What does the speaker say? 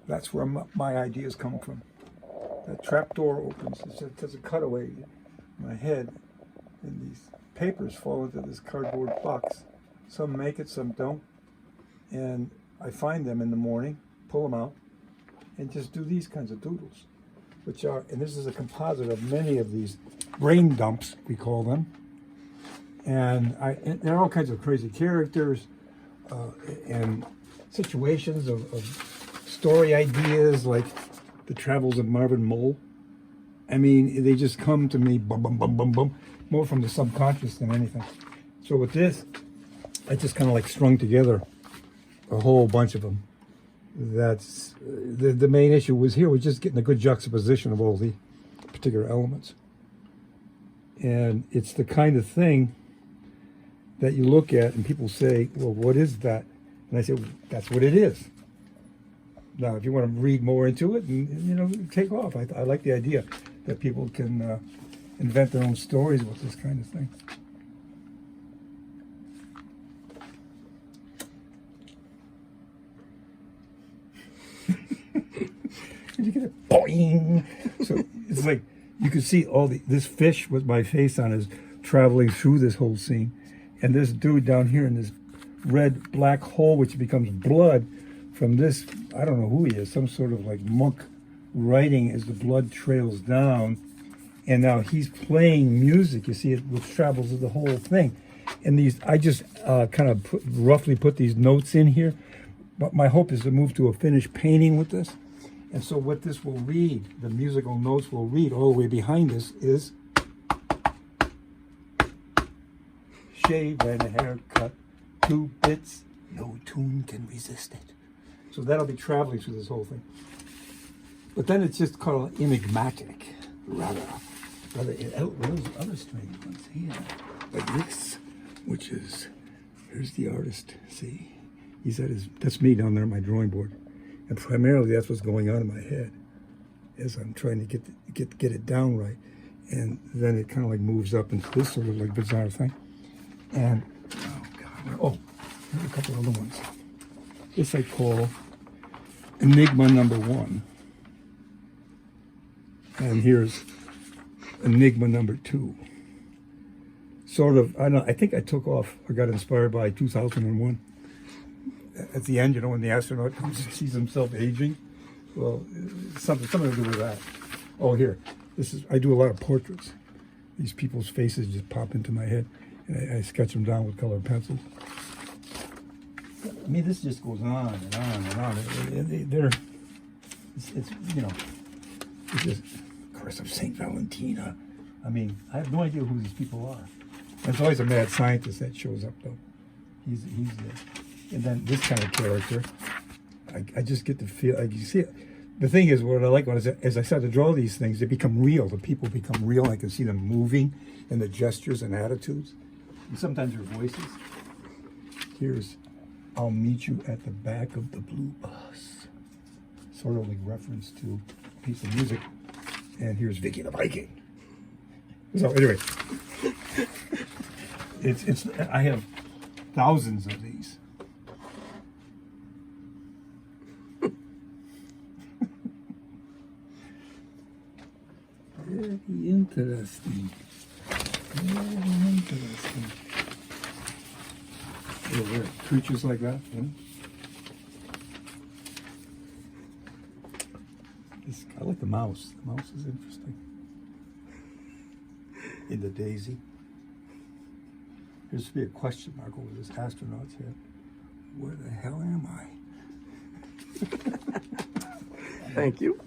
That's where my ideas come from. That trap door opens. There's a cutaway. My head and these papers fall into this cardboard box. Some make it, some don't. And I find them in the morning, pull them out, and just do these kinds of doodles, which are, and this is a composite of many of these brain dumps, we call them. And there are all kinds of crazy characters and situations of story ideas, like the travels of Marvin Mole. I mean, they just come to me, bum, bum, bum, bum, bum, more from the subconscious than anything. So with this, I just kind of like strung together a whole bunch of them. That's the main issue was just getting a good juxtaposition of all the particular elements. And it's the kind of thing that you look at and people say, well, what is that? And I say, well, that's what it is. Now, if you want to read more into it, and take off. I like the idea that people can invent their own stories with this kind of thing. You get it, boing. So it's like you can see all this fish with my face on is traveling through this whole scene, and this dude down here in this red black hole, which becomes blood from this. I don't know who he is, some sort of like monk writing as the blood trails down, and now he's playing music. You see it, which travels through the whole thing. And these, I just kind of roughly put these notes in here, but my hope is to move to a finished painting with this. And so what this will read, the musical notes will read all the way behind this is shave and a haircut, 2 bits, no tune can resist it. So that'll be traveling through this whole thing. But then it's just called enigmatic, rather those other strange ones here, like this, which is, here's the artist, see? He's at his, that's me down there on my drawing board. And primarily that's what's going on in my head as I'm trying to get it down right. And then it kind of like moves up into this sort of like bizarre thing. And, oh God, there's a couple other ones. This I call Enigma number 1. And here's Enigma number 2. Sort of, I think I took off, I got inspired by 2001. At the end, when the astronaut comes and sees himself aging. Well, something to do with that. Oh, here, I do a lot of portraits. These people's faces just pop into my head, and I sketch them down with colored pencils. I mean, this just goes on and on and on. It's just Curse of Saint Valentina. I mean, I have no idea who these people are. There's always a mad scientist that shows up, though. He's there. And then this kind of character, I just get to feel, like you see it. The thing is, what I like as I start to draw these things, they become real. The people become real. I can see them moving and the gestures and attitudes. And sometimes their voices. Here's, I'll meet you at the back of the blue bus. Sort of like reference to a piece of music. And here's Vicky the Viking. So anyway, I have thousands of these. Very interesting. Very interesting. There are creatures like that. I like the mouse. The mouse is interesting. In the daisy. There should be a question mark over this astronaut's head. Where the hell am I? Thank you.